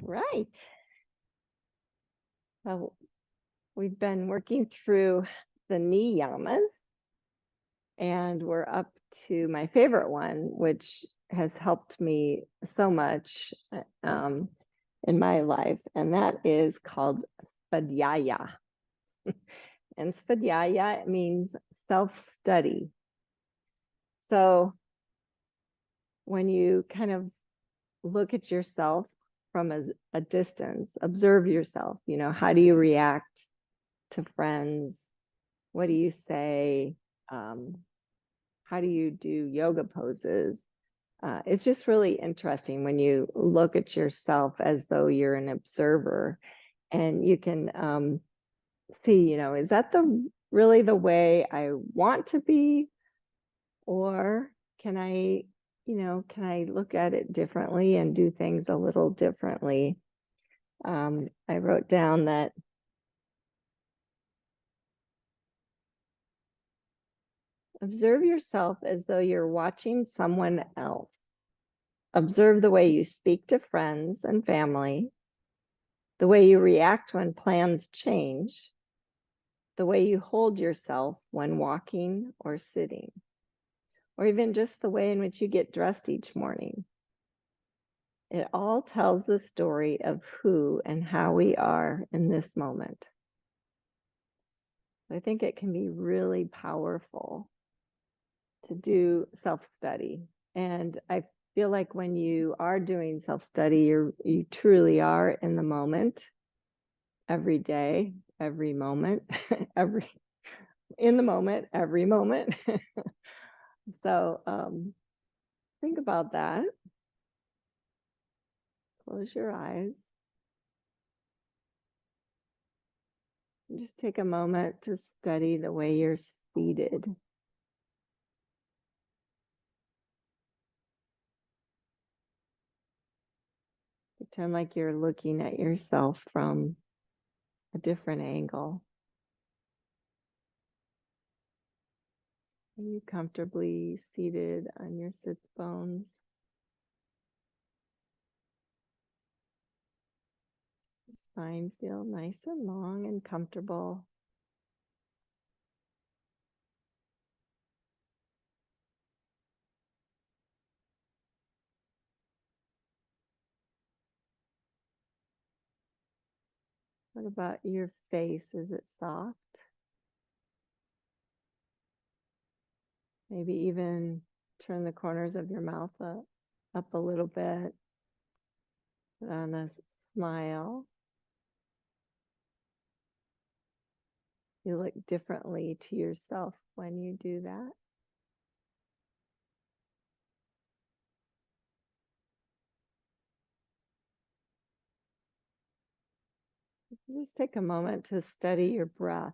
All right. Well, we've been working through the niyamas, and we're up to my favorite one, which has helped me so much in my life, and that is called svadyaya. And svadyaya means self-study. So when you kind of look at yourself from a distance, observe yourself, how do you react to friends? What do you say? How do you do yoga poses? It's just really interesting when you look at yourself as though you're an observer, and you can see, is that really the way I want to be, or can I look at it differently and do things a little differently? I wrote down that observe yourself as though you're watching someone else. Observe the way you speak to friends and family, the way you react when plans change, the way you hold yourself when walking or sitting, or even just the way in which you get dressed each morning. It all tells the story of who and how we are in this moment. I think it can be really powerful to do self-study. And I feel like when you are doing self-study, you truly are in the moment every day, every moment, in the moment, every moment. So think about that. Close your eyes. And just take a moment to study the way you're seated. Pretend like you're looking at yourself from a different angle. Are you comfortably seated on your sits bones? Your spine feel nice and long and comfortable. What about your face? Is it soft? Maybe even turn the corners of your mouth up a little bit. Put on a smile. You look differently to yourself when you do that. Just take a moment to study your breath.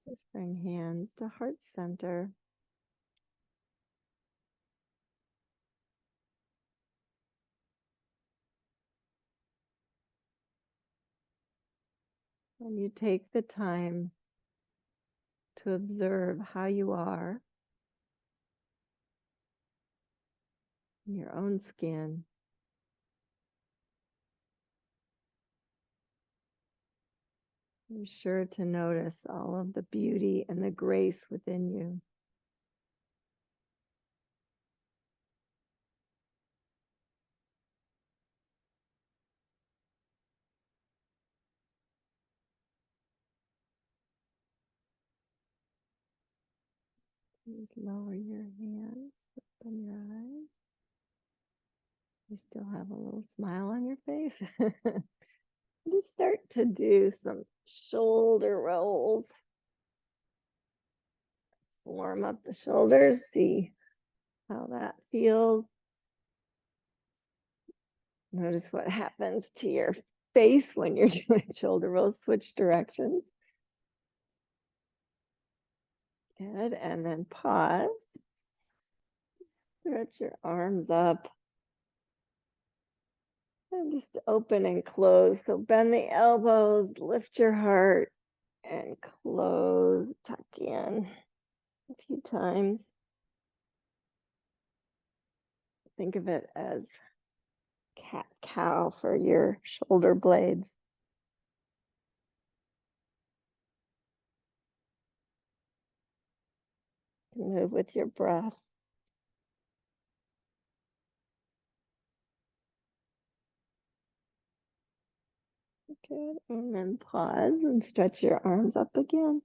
Just bring hands to heart center. And you take the time to observe how you are in your own skin. You're sure to notice all of the beauty and the grace within you. Please lower your hands, open your eyes. You still have a little smile on your face. Just start to do some shoulder rolls. Warm up the shoulders, see how that feels. Notice what happens to your face when you're doing shoulder rolls. Switch directions. Good. And then pause. Stretch your arms up. And just open and close. So bend the elbows, lift your heart, and close. Tuck in a few times. Think of it as cat cow for your shoulder blades. Move with your breath. Good. And then pause and stretch your arms up again.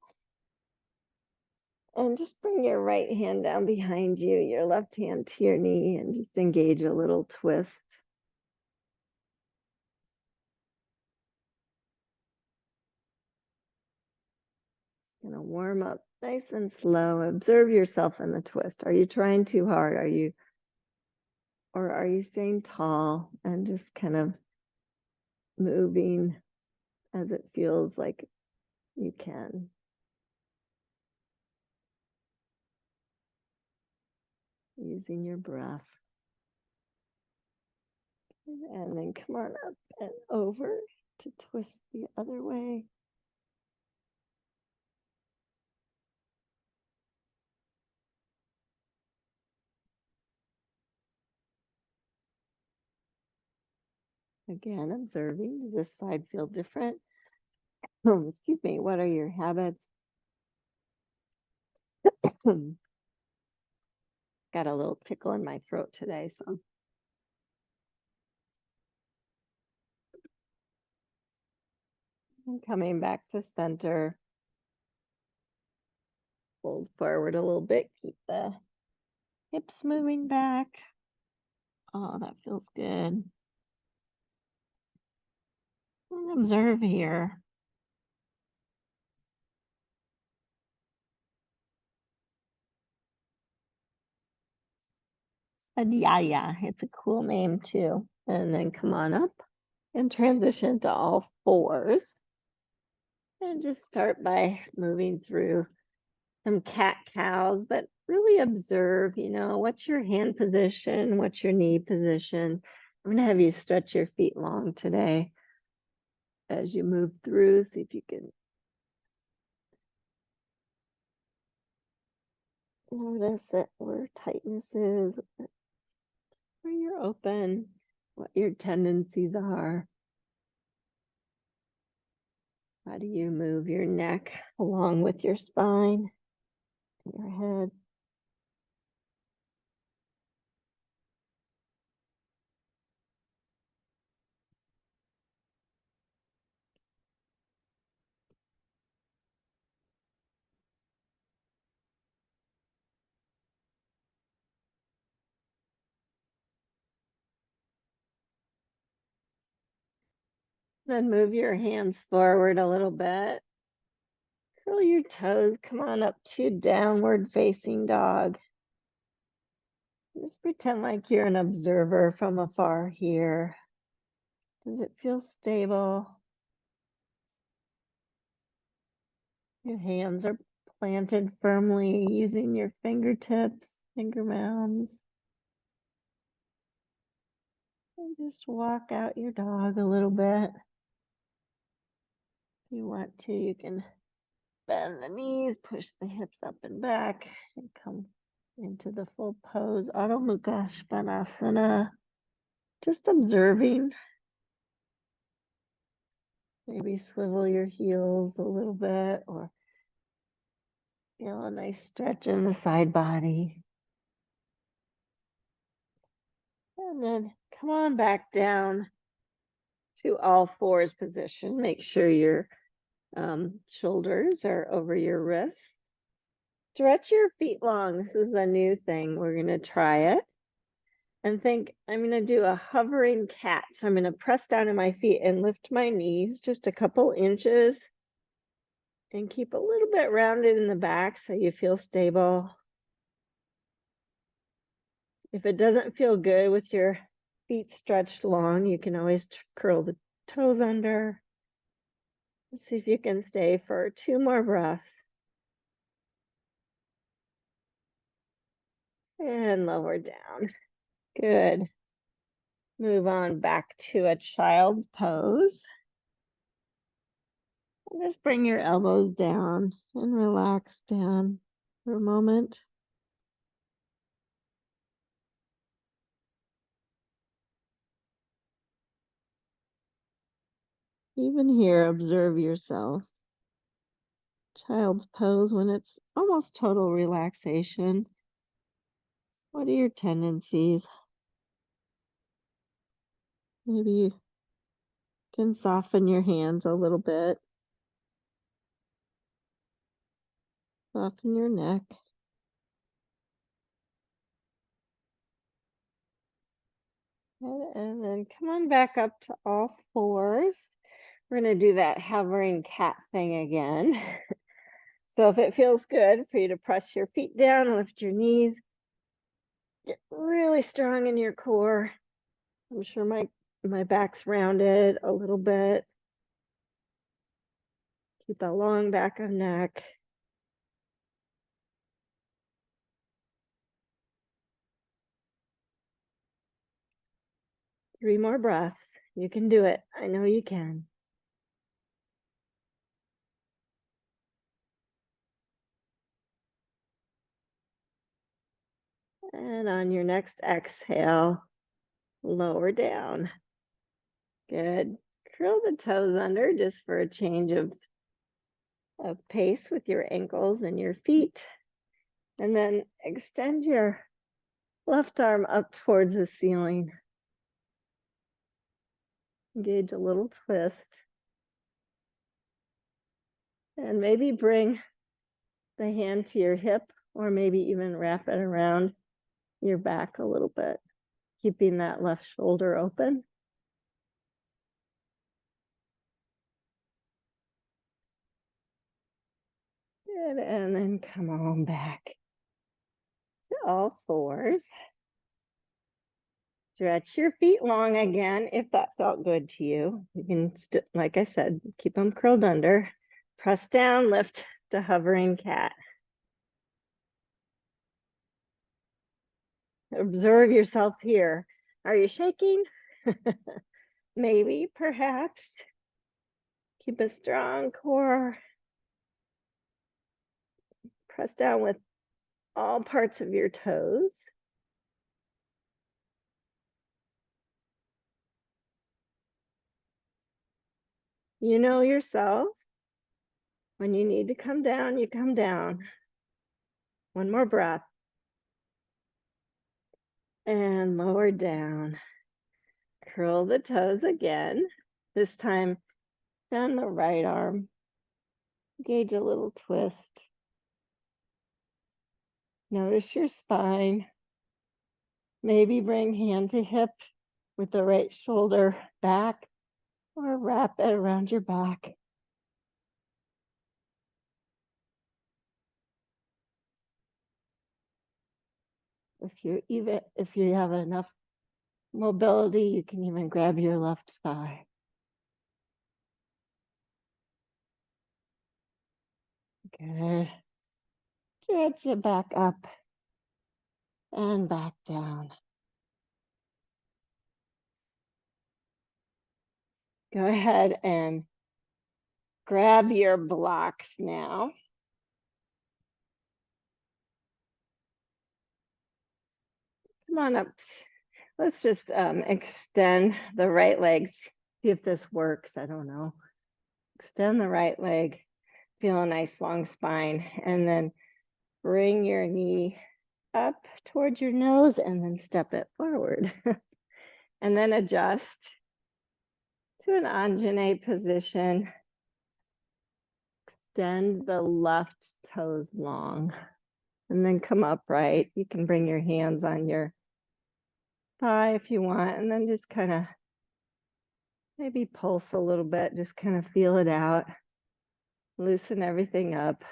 And just bring your right hand down behind you, your left hand to your knee, and just engage a little twist. Gonna warm up nice and slow. Observe yourself in the twist. Are you trying too hard? Or are you staying tall and just kind of moving as it feels like you can? Using your breath. And then come on up and over to twist the other way. Again, observing. Does this side feel different? Excuse me. What are your habits? Got a little tickle in my throat today, so. And coming back to center. Fold forward a little bit. Keep the hips moving back. Oh, that feels good. And observe here. Svadyaya. It's a cool name too. And then come on up and transition to all fours. And just start by moving through some cat cows, but really observe, what's your hand position? What's your knee position? I'm going to have you stretch your feet long today as you move through. See if you can notice it where tightness is, where you're open, what your tendencies are. How do you move your neck along with your spine, your head? Then move your hands forward a little bit. Curl your toes. Come on up to downward facing dog. Just pretend like you're an observer from afar here. Does it feel stable? Your hands are planted firmly using your fingertips, finger mounds. And just walk out your dog a little bit. If you want to, you can bend the knees, push the hips up and back, and come into the full pose, Adho Mukha Svanasana. Just observing. Maybe swivel your heels a little bit or feel a nice stretch in the side body. And then come on back down to all fours position. Make sure your shoulders are over your wrists. Stretch your feet long. This is a new thing. We're going to try it. And think, I'm going to do a hovering cat. So I'm going to press down in my feet and lift my knees just a couple inches And keep a little bit rounded in the back so you feel stable. If it doesn't feel good with your feet stretched long, you can always curl the toes under. Let's see if you can stay for 2 more breaths. And lower down. Good. Move on back to a child's pose. Just bring your elbows down and relax down for a moment. Even here, observe yourself. Child's pose when it's almost total relaxation. What are your tendencies? Maybe you can soften your hands a little bit, soften your neck. And then come on back up to all fours. We're going to do that hovering cat thing again. So if it feels good for you to press your feet down, lift your knees, get really strong in your core. I'm sure my back's rounded a little bit. Keep a long back of neck. Three more breaths. You can do it. I know you can. And on your next exhale, lower down. Good. Curl the toes under just for a change of pace with your ankles and your feet. And then extend your left arm up towards the ceiling. Engage a little twist. And maybe bring the hand to your hip, or maybe even wrap it around your back a little bit, keeping that left shoulder open. Good. And then come on back to all fours. Stretch your feet long again if that felt good to you. You can, like I said, keep them curled under. Press down, lift to hovering cat. Observe yourself here. Are you shaking? Maybe, perhaps. Keep a strong core. Press down with all parts of your toes. You know yourself. When you need to come down, you come down. One more breath. And lower down. Curl the toes again. This time, down the right arm. Engage a little twist. Notice your spine. Maybe bring hand to hip with the right shoulder back, or wrap it around your back. If you have enough mobility, you can even grab your left thigh. Good. Stretch it back up and back down. Go ahead and grab your blocks now. Come on up. Let's just extend the right legs. See if this works. I don't know. Extend the right leg. Feel a nice long spine. And then bring your knee up towards your nose and then step it forward. And then adjust to an Anjane position. Extend the left toes long. And then come upright. You can bring your hands on your thigh if you want, and then just kind of maybe pulse a little bit, just kind of feel it out. Loosen everything up.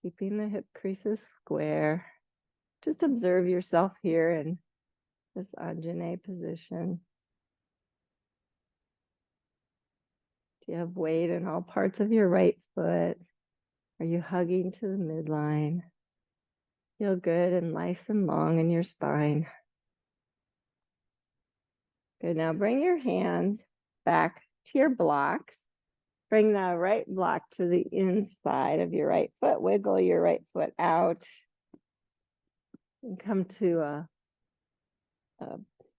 Keeping the hip creases square. Just observe yourself here in this Anjane position. Do you have weight in all parts of your right foot? Are you hugging to the midline? Feel good and nice and long in your spine. Good. Now bring your hands back to your blocks. Bring the right block to the inside of your right foot. Wiggle your right foot out and come to a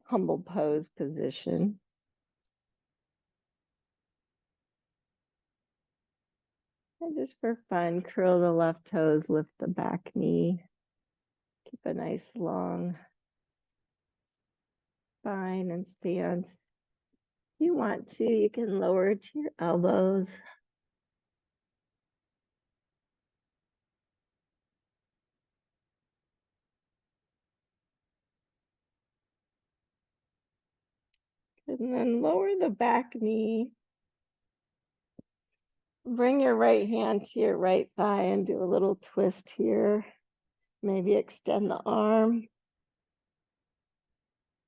humble pose position. And just for fun, curl the left toes, lift the back knee. Keep a nice long spine and stance. If you want to, you can lower to your elbows. And then lower the back knee. Bring your right hand to your right thigh and do a little twist here. Maybe extend the arm.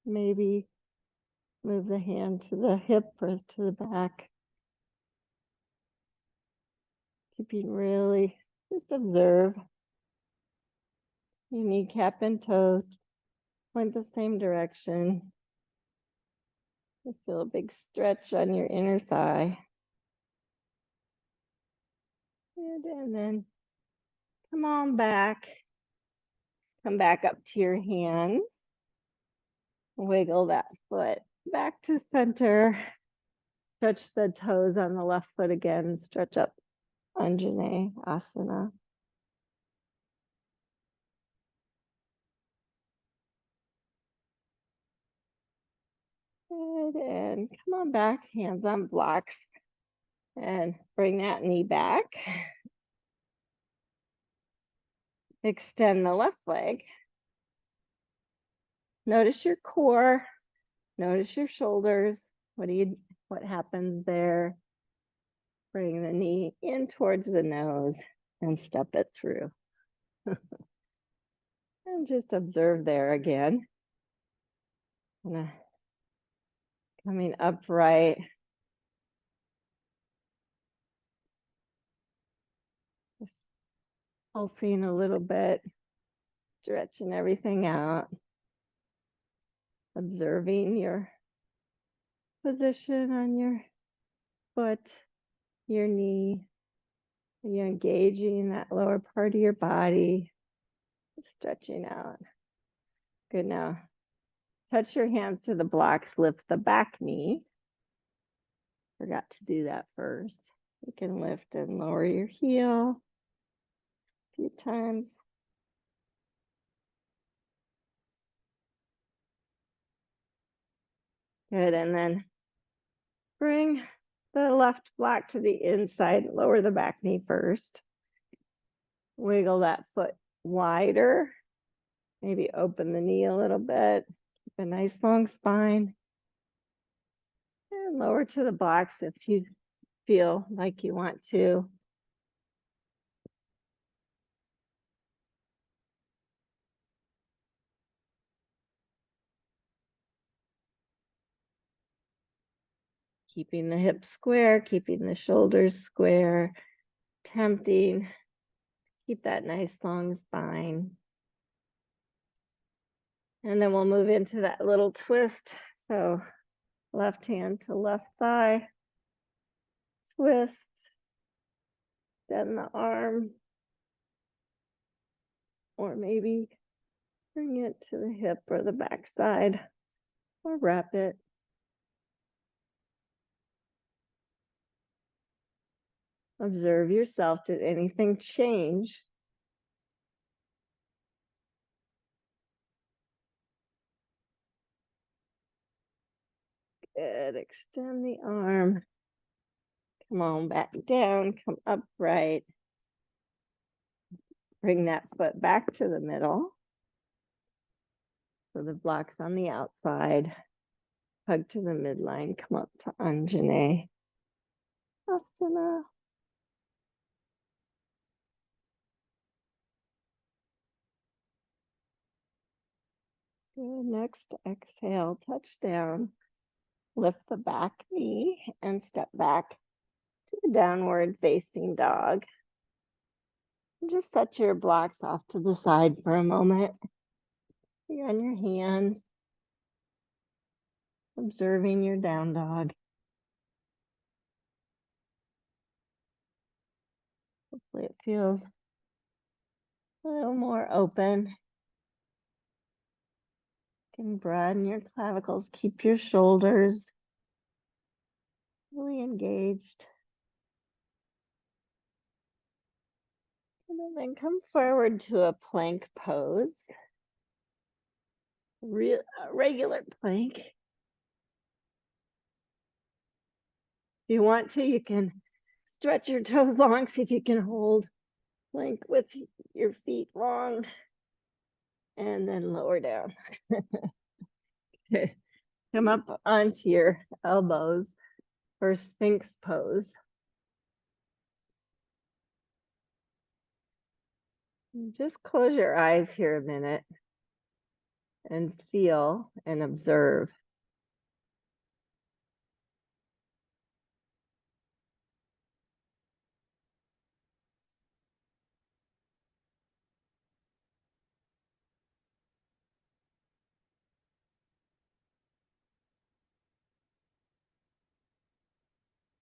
Maybe move the hand to the hip or to the back. Keeping really, just observe. Your kneecap and toe point the same direction. You feel a big stretch on your inner thigh. And then come on back. Come back up to your hands. Wiggle that foot back to center. Stretch the toes on the left foot again. Stretch up Anjane Asana. Good. And come on back, hands on blocks. And bring that knee back. Extend the left leg. Notice your core. Notice your shoulders. What happens there? Bring the knee in towards the nose and step it through. And just observe there again. Coming upright. Just pulsing a little bit, stretching everything out. Observing your position on your foot, your knee. You're engaging that lower part of your body, stretching out. Good. Now, touch your hands to the blocks, lift the back knee. Forgot to do that first. You can lift and lower your heel a few times. Good. And then bring the left block to the inside, lower the back knee first. Wiggle that foot wider. Maybe open the knee a little bit. Keep a nice long spine. And lower to the blocks if you feel like you want to. Keeping the hips square, keeping the shoulders square, tempting. Keep that nice long spine. And then we'll move into that little twist. So left hand to left thigh, twist, bend the arm, or maybe bring it to the hip or the back side, or wrap it. Observe yourself. Did anything change? Good. Extend the arm. Come on back down. Come upright. Bring that foot back to the middle. So the block's on the outside. Hug to the midline. Come up to Anjane Asana. Good. Next, exhale, touch down. Lift the back knee and step back to the downward facing dog. And just set your blocks off to the side for a moment. You're on your hands, observing your down dog. Hopefully it feels a little more open. You can broaden your clavicles, keep your shoulders really engaged. And then come forward to a plank pose. Regular plank. If you want to, you can stretch your toes long, see if you can hold plank with your feet long, and then lower down. Good. Come up onto your elbows for Sphinx pose. Just close your eyes here a minute and feel and observe.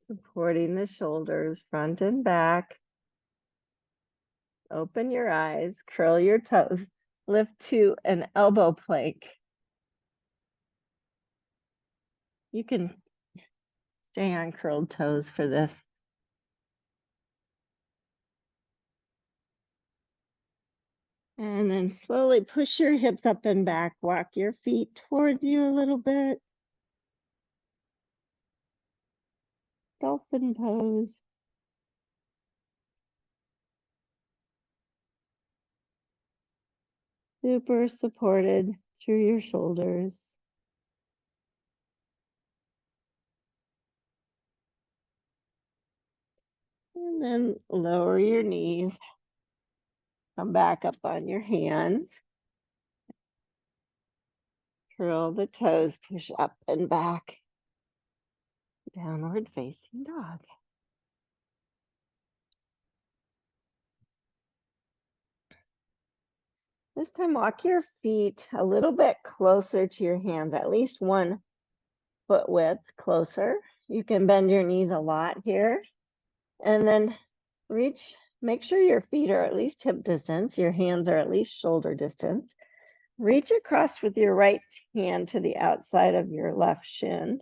Supporting the shoulders, front and back. Open your eyes, curl your toes, lift to an elbow plank. You can stay on curled toes for this. And then slowly push your hips up and back. Walk your feet towards you a little bit. Dolphin pose. Super supported through your shoulders. And then lower your knees. Come back up on your hands. Curl the toes, push up and back. Downward facing dog. This time, walk your feet a little bit closer to your hands, at least 1 foot width closer. You can bend your knees a lot here. And then make sure your feet are at least hip distance, your hands are at least shoulder distance. Reach across with your right hand to the outside of your left shin.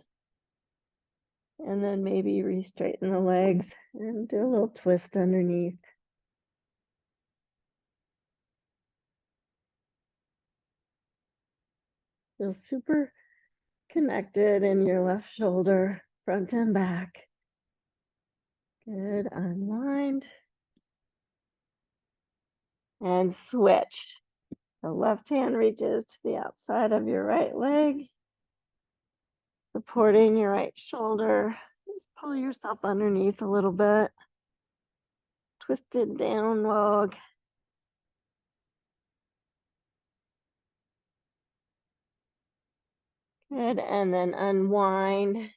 And then maybe re-straighten the legs and do a little twist underneath. Feel super connected in your left shoulder, front and back. Good, unwind. And switch. The left hand reaches to the outside of your right leg, supporting your right shoulder. Just pull yourself underneath a little bit. Twisted down dog. Good, and then unwind.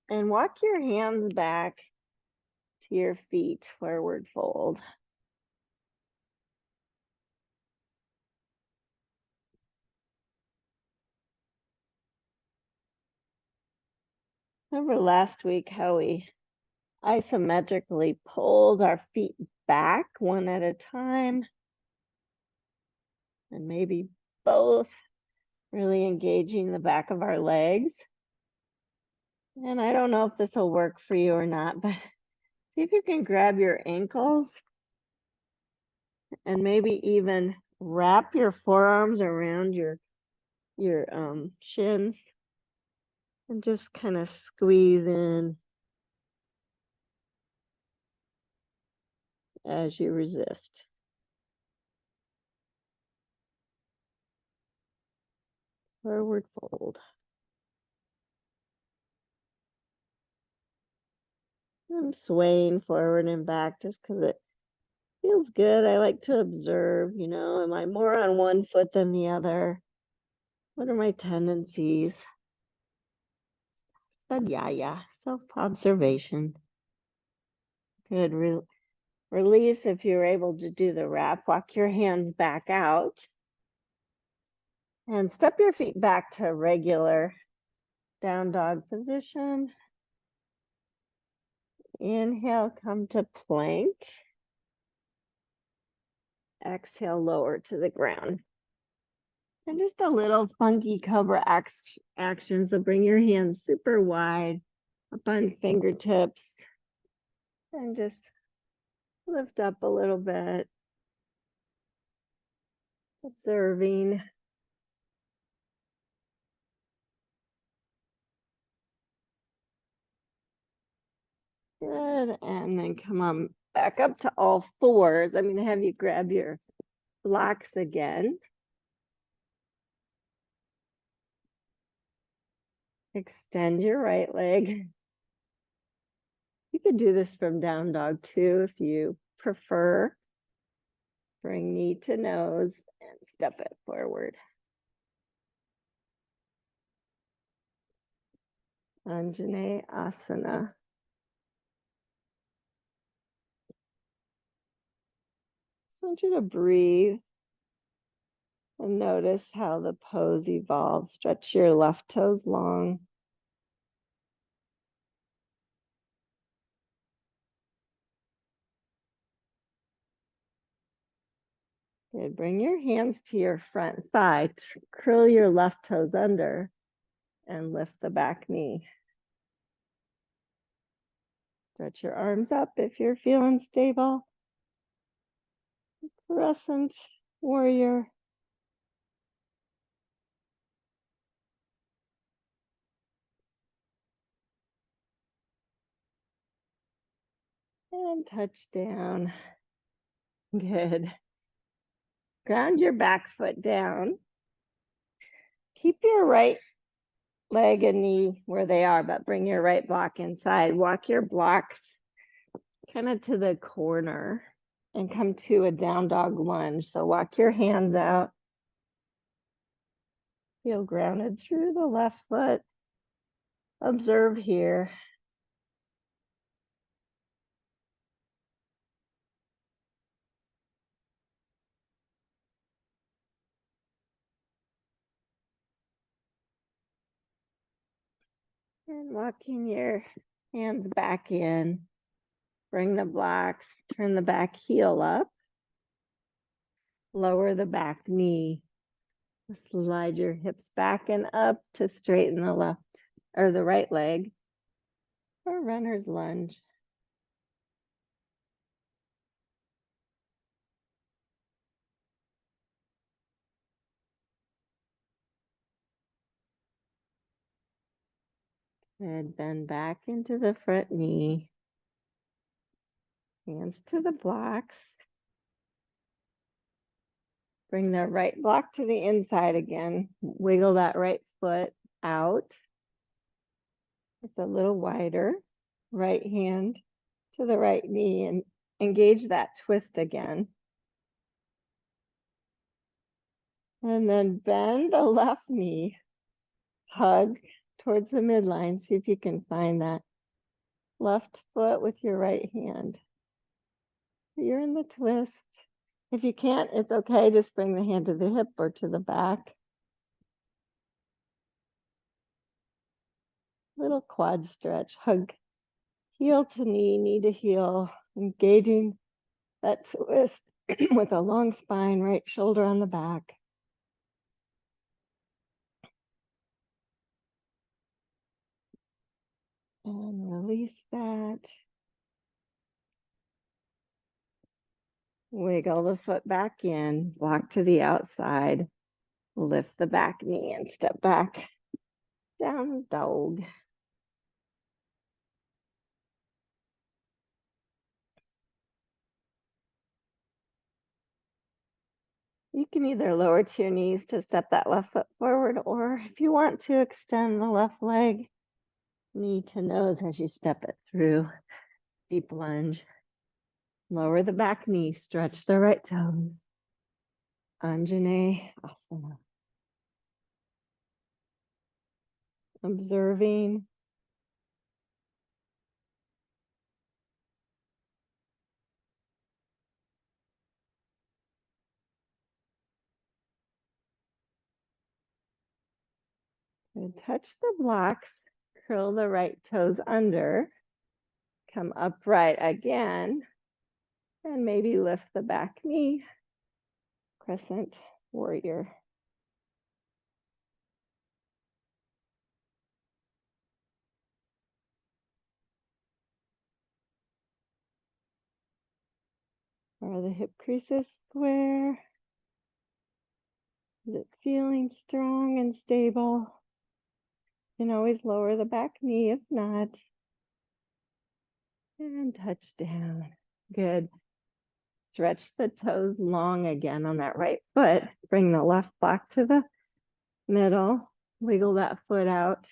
And walk your hands back to your feet, forward fold. Remember last week how we isometrically pulled our feet back one at a time, and maybe both, really engaging the back of our legs. And I don't know if this will work for you or not, but see if you can grab your ankles and maybe even wrap your forearms around your shins and just kind of squeeze in as you resist. Forward fold. I'm swaying forward and back just because it feels good. I like to observe, am I more on one foot than the other? What are my tendencies? Svadyaya, self-observation. Good. Release if you're able to do the wrap. Walk your hands back out and step your feet back to regular down dog position. Inhale, come to plank. Exhale, lower to the ground. And just a little funky cobra action. So bring your hands super wide up on fingertips and just lift up a little bit, observing. Good. And then come on back up to all fours. I'm going to have you grab your blocks again. Extend your right leg. You could do this from down dog too if you prefer. Bring knee to nose and step it forward. Anjane Asana. Just want you to breathe and notice how the pose evolves. Stretch your left toes long. Good. Bring your hands to your front thigh. Curl your left toes under and lift the back knee. Stretch your arms up if you're feeling stable. Crescent warrior. And touch down. Good. Ground your back foot down. Keep your right leg and knee where they are, but bring your right block inside. Walk your blocks kind of to the corner and come to a down dog lunge. So walk your hands out. Feel grounded through the left foot. Observe here. And walking your hands back in. Bring the blocks, turn the back heel up. Lower the back knee. Slide your hips back and up to straighten the left or the right leg for runner's lunge. And bend back into the front knee. Hands to the blocks. Bring the right block to the inside again. Wiggle that right foot out. It's a little wider. Right hand to the right knee and engage that twist again. And then bend the left knee. Hug towards the midline. See if you can find that left foot with your right hand. You're in the twist. If you can't, it's okay. Just bring the hand to the hip or to the back. Little quad stretch. Hug heel to knee, knee to heel. Engaging that twist with a long spine, right shoulder on the back. And release that. Wiggle the foot back in, block to the outside, lift the back knee and step back. Down dog. You can either lower to your knees to step that left foot forward, or if you want to extend the left leg, knee to nose as you step it through. Deep lunge. Lower the back knee, stretch the right toes. Anjane Asana. Observing. And touch the blocks, curl the right toes under, come upright again, and maybe lift the back knee, crescent warrior. Are the hip creases square? Is it feeling strong and stable? You can always lower the back knee if not. And touch down. Good. Stretch the toes long again on that right foot. Bring the left block to the middle. Wiggle that foot out.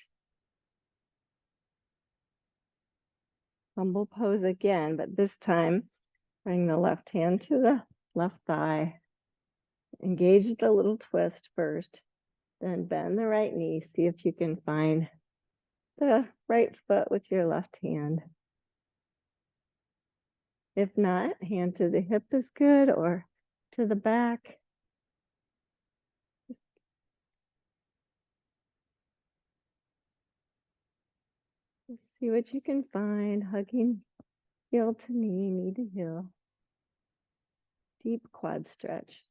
Humble pose again, but this time bring the left hand to the left thigh. Engage the little twist first, then bend the right knee. See if you can find the right foot with your left hand. If not, hand to the hip is good, or to the back. See what you can find, hugging heel to knee, knee to heel. Deep quad stretch.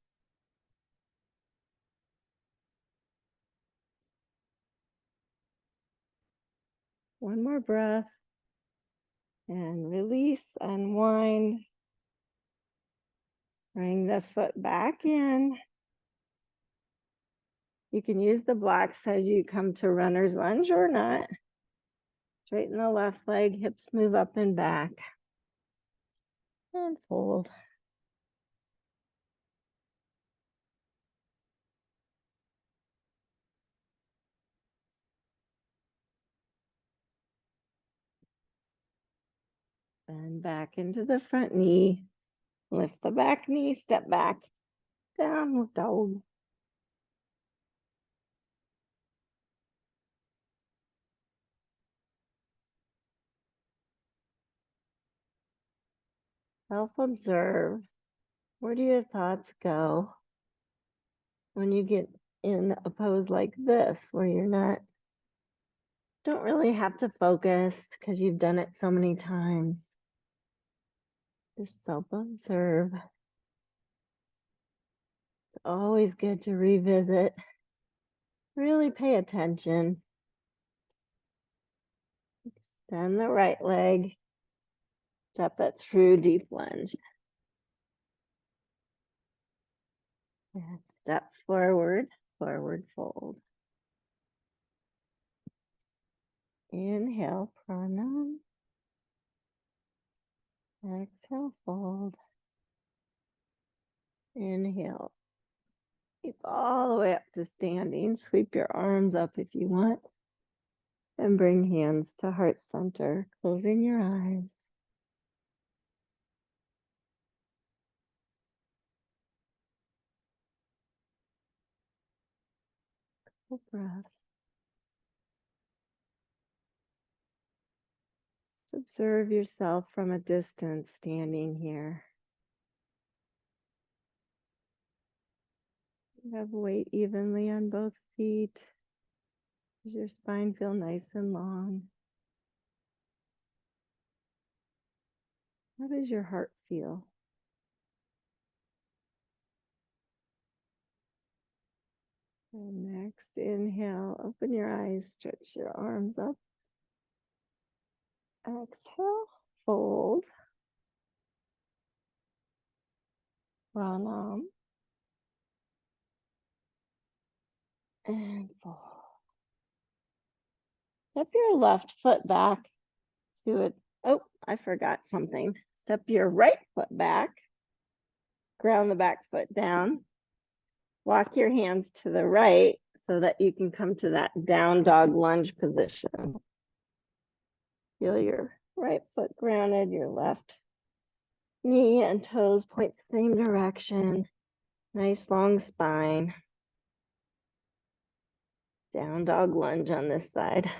One more breath. And release, unwind. Bring the foot back in. You can use the blocks as you come to runner's lunge or not. Straighten the left leg, hips move up and back. And fold. Bend back into the front knee. Lift the back knee, step back. Downward dog. Self-observe. Where do your thoughts go when you get in a pose like this, where don't really have to focus because you've done it so many times. Just self-observe. It's always good to revisit. Really pay attention. Extend the right leg. Step it through deep lunge. And step forward, forward fold. Inhale, pranam. Exhale, fold. Inhale. Keep all the way up to standing. Sweep your arms up if you want. And bring hands to heart center, closing your eyes. Full breath. Observe yourself from a distance standing here. You have weight evenly on both feet. Does your spine feel nice and long? How does your heart feel? And next, inhale, open your eyes, stretch your arms up. Exhale, fold. Pranam. And fold. Step your left foot back to it. Oh, I forgot something. Step your right foot back. Ground the back foot down. walk your hands to the right so that you can come to that down dog lunge position. Feel your right foot grounded, your left knee and toes point the same direction. Nice long spine. Down dog lunge on this side.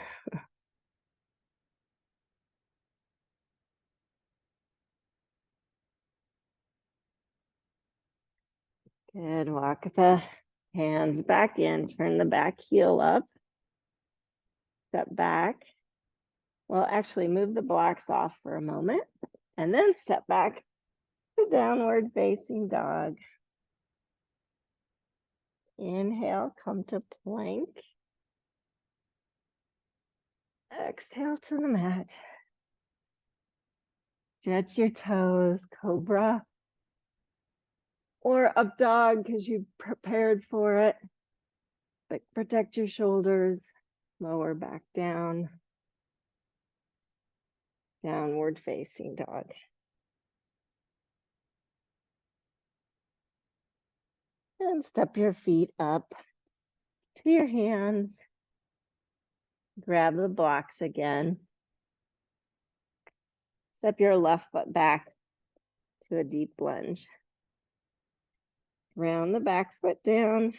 Good. Walk the hands back in. Turn the back heel up. Step back. Well, actually move the blocks off for a moment and then step back to downward facing dog. Inhale, come to plank. Exhale to the mat. Stretch your toes, cobra or up dog because you prepared for it. But protect your shoulders, lower back down. Downward facing dog. And step your feet up to your hands. Grab the blocks again. Step your left foot back to a deep lunge. Round the back foot down.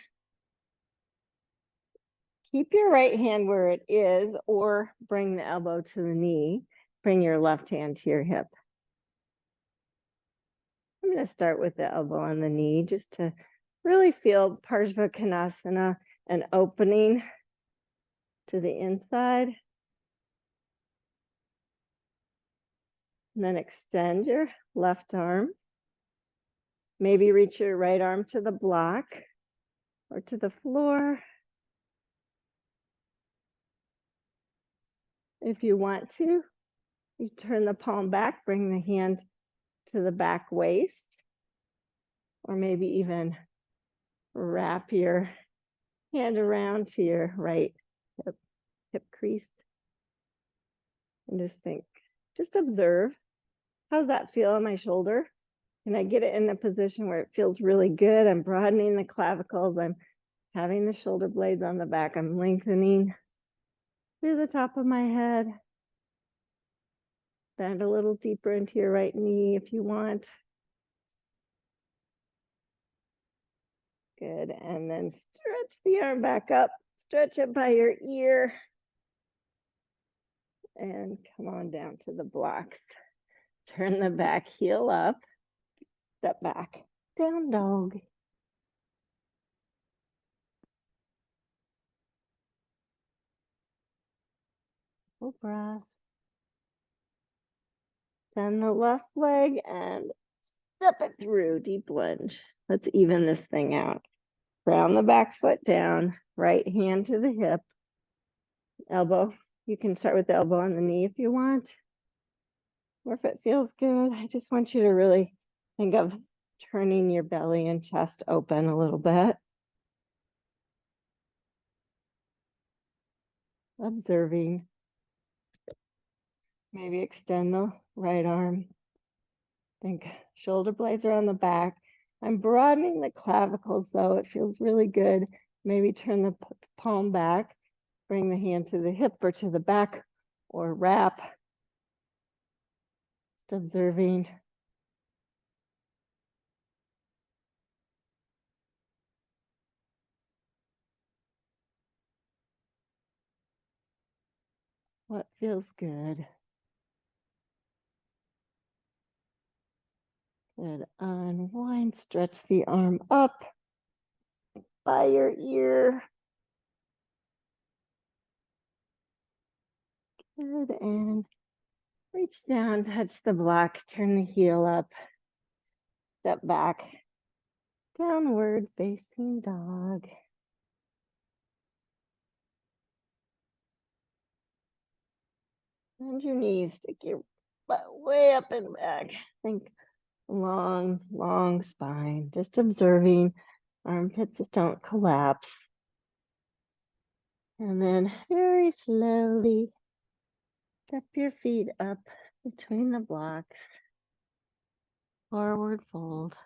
Keep your right hand where it is or bring the elbow to the knee. Bring your left hand to your hip. I'm going to start with the elbow on the knee just to really feel Parsvakonasana, an opening to the inside. And then extend your left arm. Maybe reach your right arm to the block or to the floor. If you want to, you turn the palm back, bring the hand to the back waist, or maybe even wrap your hand around to your right hip crease. And just observe, how does that feel on my shoulder? Can I get it in a position where it feels really good? I'm broadening the clavicles. I'm having the shoulder blades on the back. I'm lengthening through the top of my head. Bend a little deeper into your right knee if you want. Good. And then stretch the arm back up. Stretch it by your ear. And come on down to the blocks. Turn the back heel up. Step back. Down dog. Full breath. Send the left leg and step it through. Deep lunge. Let's even this thing out. Round the back foot down. Right hand to the hip. Elbow. You can start with the elbow on the knee if you want. Or if it feels good, I just want you to really think of turning your belly and chest open a little bit. Observing. Maybe extend the right arm. Think shoulder blades are on the back. I'm broadening the clavicles though. It feels really good. Maybe turn the palm back. Bring the hand to the hip or to the back or wrap. Just observing. What feels good? Good. Unwind, stretch the arm up by your ear. Good. And reach down, touch the block, turn the heel up, step back, downward facing dog. Bend your knees, stick your butt way up and back. Think long, long spine. Just observing armpits don't collapse. And then very slowly step your feet up between the blocks. Forward fold.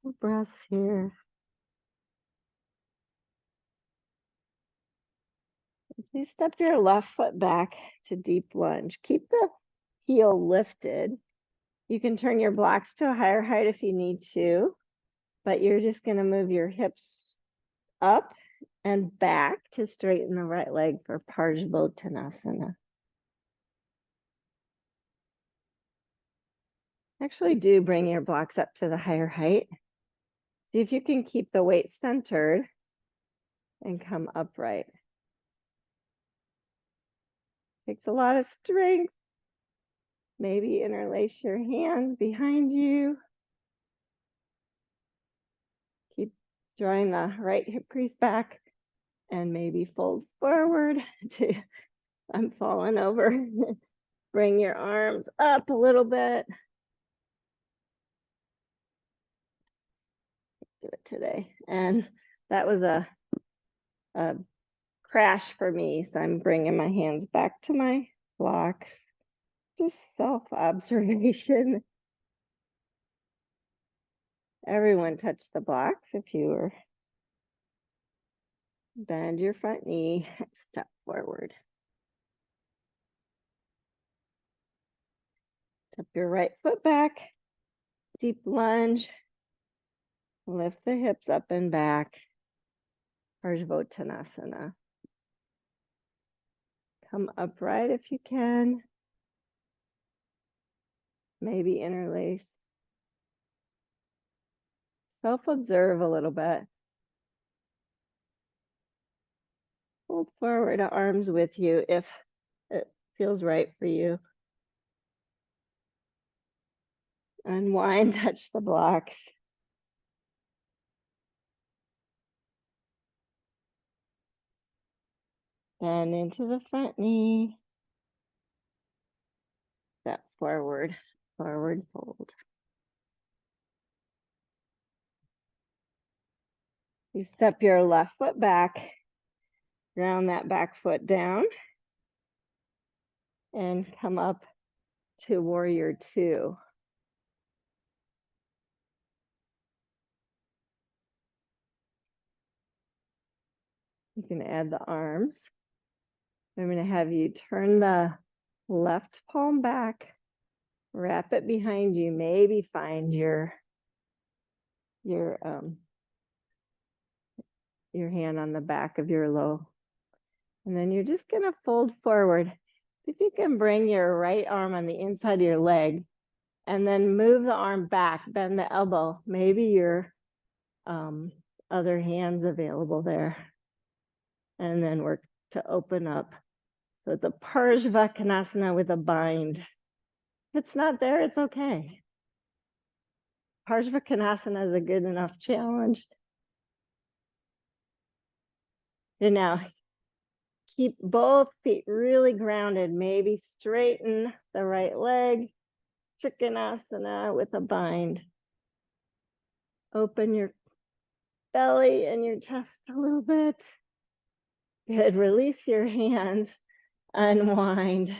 Couple breaths here. Please step your left foot back to deep lunge. Keep the heel lifted. You can turn your blocks to a higher height if you need to, but you're just going to move your hips up and back to straighten the right leg for Parsvottanasana. Actually, do bring your blocks up to the higher height. See if you can keep the weight centered and come upright. Takes a lot of strength. Maybe interlace your hands behind you. Keep drawing the right hip crease back and maybe fold forward to, I'm falling over. Bring your arms up a little bit. Do it today. And that was a crash for me. So I'm bringing my hands back to my blocks. Just self-observation. Everyone touch the blocks if you were. Bend your front knee, step forward. Step your right foot back, deep lunge. Lift the hips up and back. Parsvottanasana. Come upright if you can. Maybe interlace. Self-observe a little bit. Hold forward arms with you if it feels right for you. Unwind, touch the blocks. Bend into the front knee. Step forward, forward fold. You step your left foot back, ground that back foot down, and come up to warrior two. You can add the arms. I'm going to have you turn the left palm back, wrap it behind you, maybe find your hand on the back of your low. And then you're just going to fold forward. If you can bring your right arm on the inside of your leg and then move the arm back, bend the elbow, maybe your other hand's available there. And then work to open up. So it's a Parsvottanasana with a bind. If it's not there, it's okay. Parsvottanasana is a good enough challenge. And now keep both feet really grounded. Maybe straighten the right leg. Trikonasana with a bind. Open your belly and your chest a little bit. Good. Release your hands. Unwind.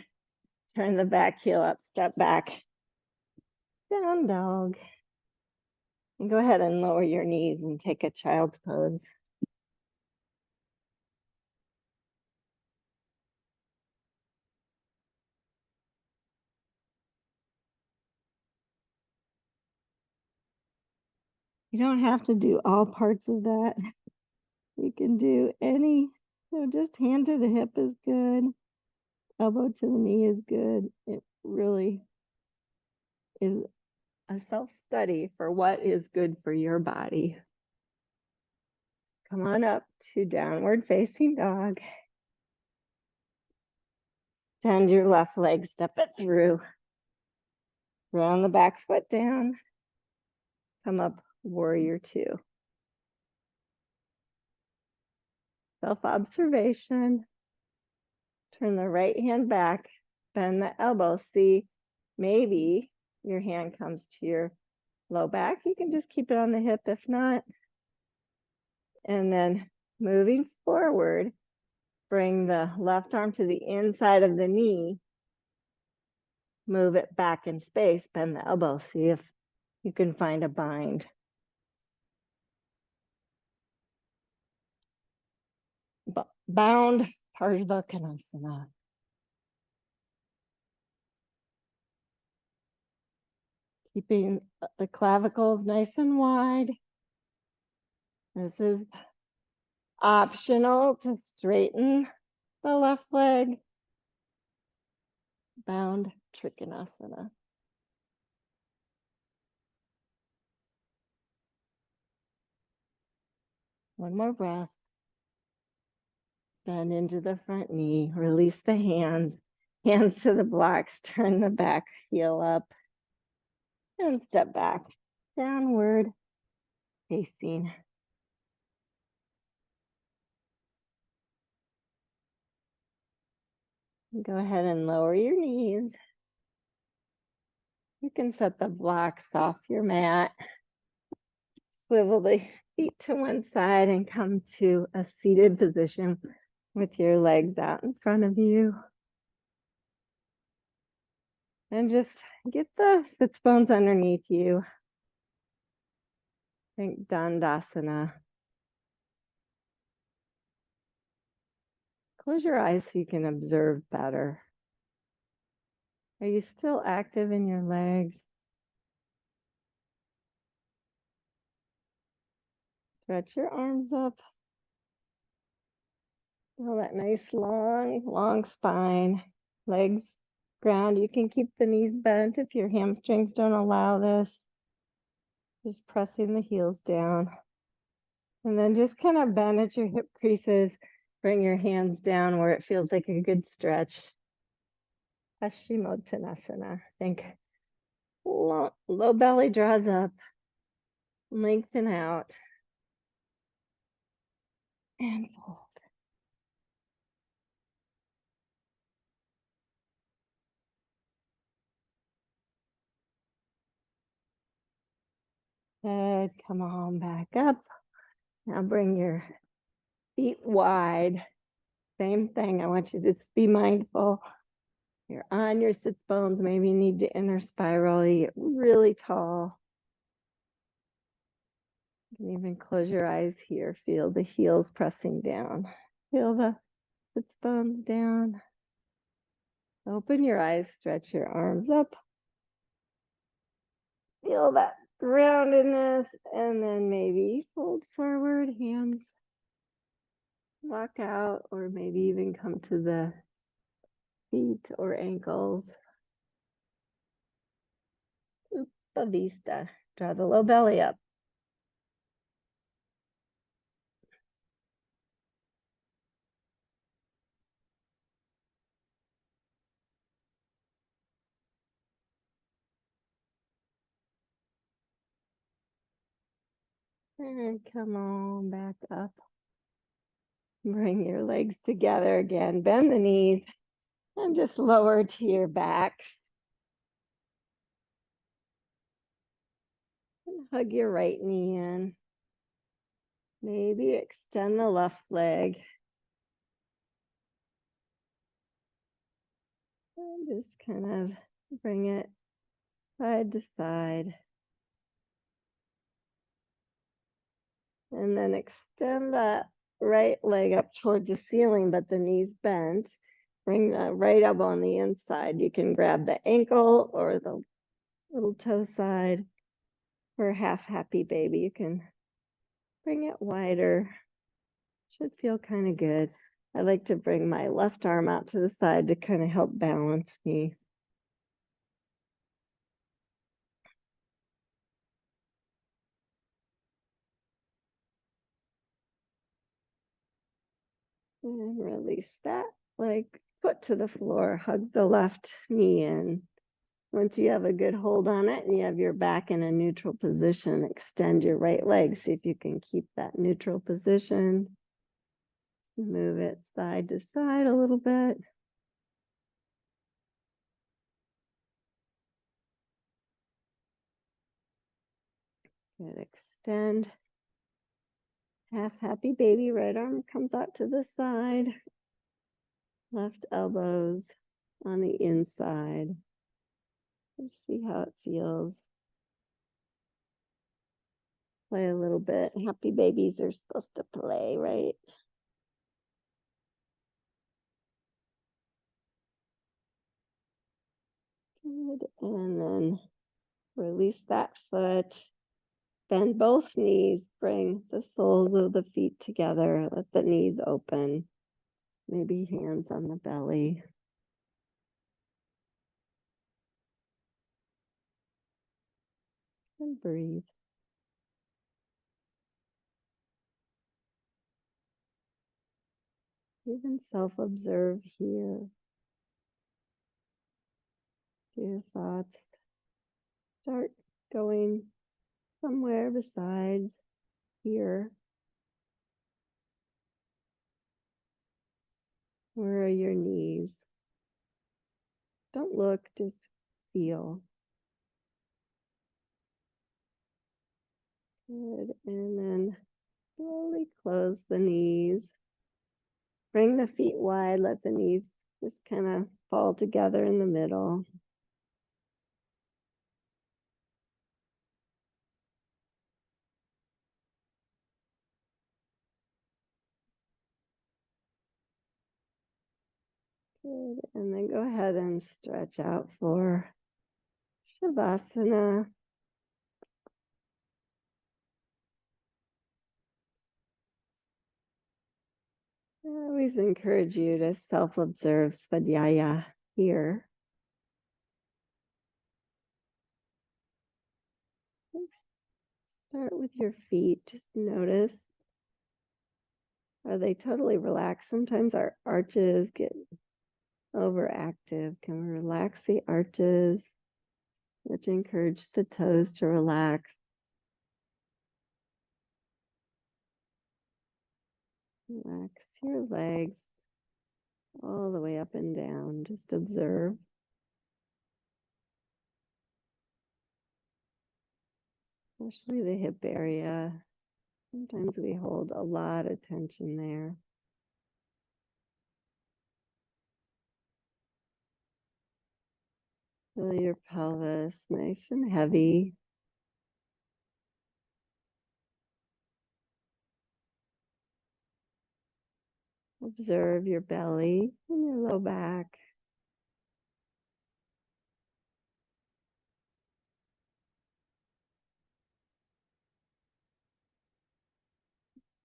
Turn the back heel up. Step back. Down dog. And go ahead and lower your knees and take a child's pose. You don't have to do all parts of that. You can do any, just hand to the hip is good. Elbow to the knee is good. It really is a self-study for what is good for your body. Come on up to downward facing dog. Extend your left leg, step it through. Round the back foot down. Come up, warrior two. Self-observation. Turn the right hand back, bend the elbow. See, maybe your hand comes to your low back. You can just keep it on the hip if not. And then moving forward, bring the left arm to the inside of the knee. Move it back in space, bend the elbow. See if you can find a bind. bound Parsvakonasana. Keeping the clavicles nice and wide. This is optional to straighten the left leg. Bound Trikonasana. One more breath. Bend into the front knee. Release the hands. Hands to the blocks. Turn the back heel up. And step back. Downward facing. Go ahead and lower your knees. You can set the blocks off your mat. Swivel the feet to one side and come to a seated position with your legs out in front of you. And just get the sits bones underneath you. Think Dandasana. Close your eyes so you can observe better. Are you still active in your legs? Stretch your arms up. Feel that nice long spine. Legs ground. You can keep the knees bent if your hamstrings don't allow this. Just pressing the heels down. And then just kind of bend at your hip creases. Bring your hands down where it feels like a good stretch. Paschimottanasana. Think low belly draws up. Lengthen out. And fold. Good. Come on back up. Now bring your feet wide. Same thing. I want you to just be mindful. You're on your sits bones. Maybe you need to inner spiral. You get really tall. You can even close your eyes here. Feel the heels pressing down. Feel the sits bones down. Open your eyes. Stretch your arms up. Feel that groundedness. And then maybe fold forward. Hands walk out. Or maybe even come to the feet or ankles. Vista. Draw the low belly up. And come on back up. Bring your legs together again. Bend the knees and just lower to your backs. And hug your right knee in. Maybe extend the left leg. And just kind of bring it side to side. And then extend that right leg up towards the ceiling, but the knees bent. Bring the right elbow on the inside. You can grab the ankle or the little toe side for half happy baby. You can bring it wider. Should feel kind of good. I like to bring my left arm out to the side to kind of help balance me. And release that leg, foot to the floor, hug the left knee in. Once you have a good hold on it and you have your back in a neutral position, extend your right leg. See if you can keep that neutral position. Move it side to side a little bit. Good. Extend. Half happy baby. Right arm comes out to the side. Left elbows on the inside. Let's see how it feels. Play a little bit. Happy babies are supposed to play, right? Good. And then release that foot. Bend both knees. Bring the soles of the feet together. Let the knees open. Maybe hands on the belly. And breathe. Even self-observe here. Your thoughts start going somewhere besides here. Where are your knees? Don't look, just feel. Good. And then slowly close the knees. Bring the feet wide. Let the knees just kind of fall together in the middle. Good. And then go ahead and stretch out for Shavasana. I always encourage you to self-observe svadyaya here. Start with your feet. Just notice, are they totally relaxed? Sometimes our arches get overactive. Can we relax the arches? Let's encourage the toes to relax. Relax your legs all the way up and down. Just observe. Especially the hip area. Sometimes we hold a lot of tension there. Feel your pelvis nice and heavy. Observe your belly and your low back.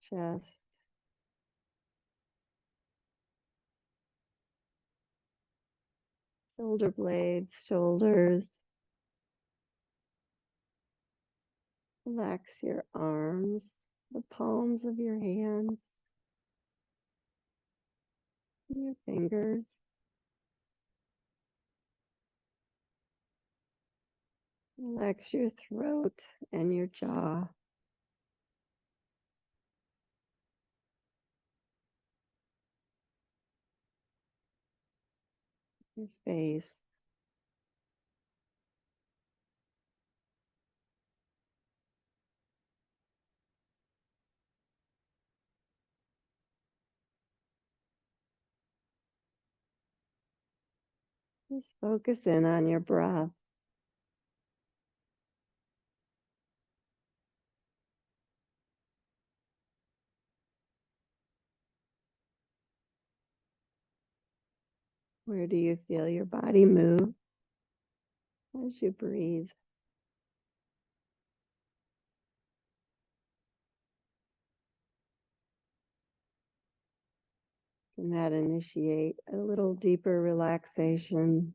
Chest. Shoulder blades, shoulders. Relax your arms, the palms of your hands, your fingers. Relax your throat and your jaw. Your face. Just focus in on your breath. Where do you feel your body move as you breathe? Can that initiate a little deeper relaxation?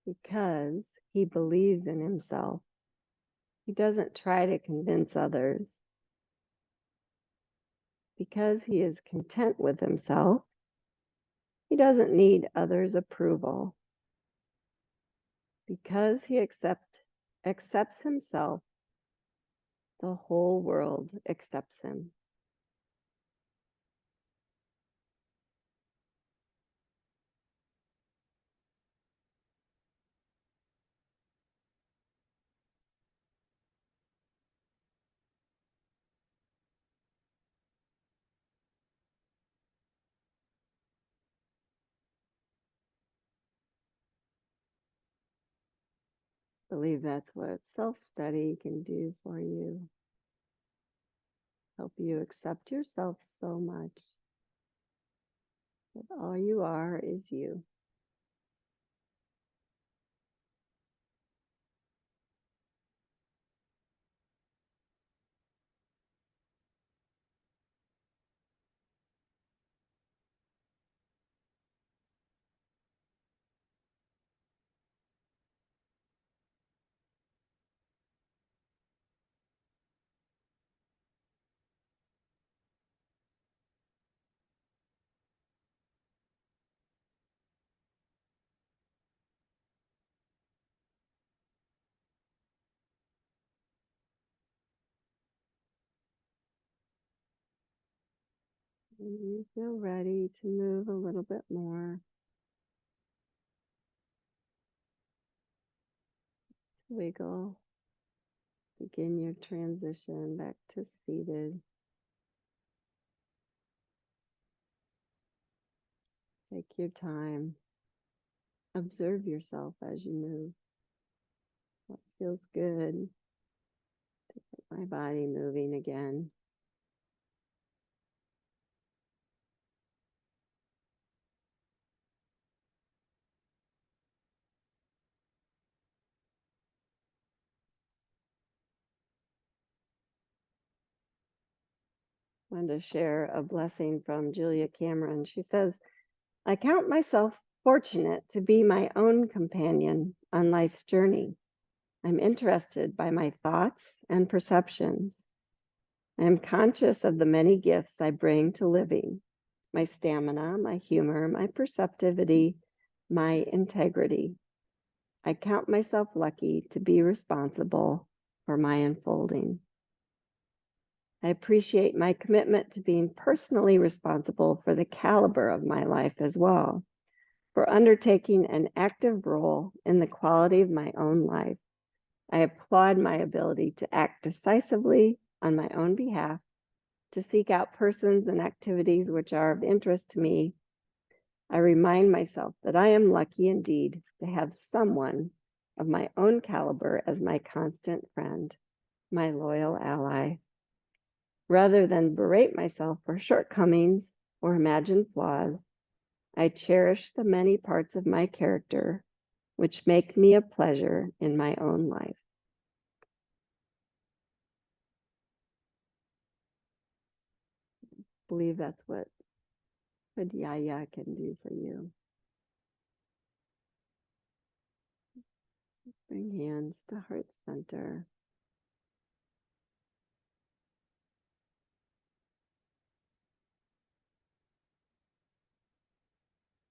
Because he believes in himself. He doesn't try to convince others. Because he is content with himself, he doesn't need others' approval. Because he accepts himself, the whole world accepts him. I believe that's what self-study can do for you. Help you accept yourself so much that all you are is you. When you feel ready to move a little bit more, wiggle, begin your transition back to seated. Take your time. Observe yourself as you move. What feels good? My body moving again. I wanted to share a blessing from Julia Cameron. She says, I count myself fortunate to be my own companion on life's journey. I'm interested by my thoughts and perceptions. I am conscious of the many gifts I bring to living, my stamina, my humor, my perceptivity, my integrity. I count myself lucky to be responsible for my unfolding. I appreciate my commitment to being personally responsible for the caliber of my life as well, for undertaking an active role in the quality of my own life. I applaud my ability to act decisively on my own behalf, to seek out persons and activities which are of interest to me. I remind myself that I am lucky indeed to have someone of my own caliber as my constant friend, my loyal ally. Rather than berate myself for shortcomings or imagined flaws, I cherish the many parts of my character which make me a pleasure in my own life. I believe that's what svadyaya can do for you. Bring hands to heart center.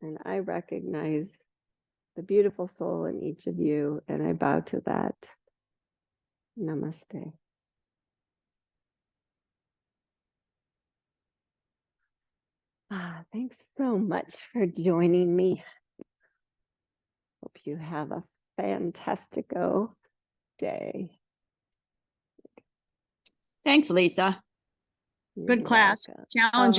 And I recognize the beautiful soul in each of you, and I bow to that. Namaste. Thanks so much for joining me. Hope you have a fantastico day. Thanks, Lisa. You're Good class. welcome. Challenging.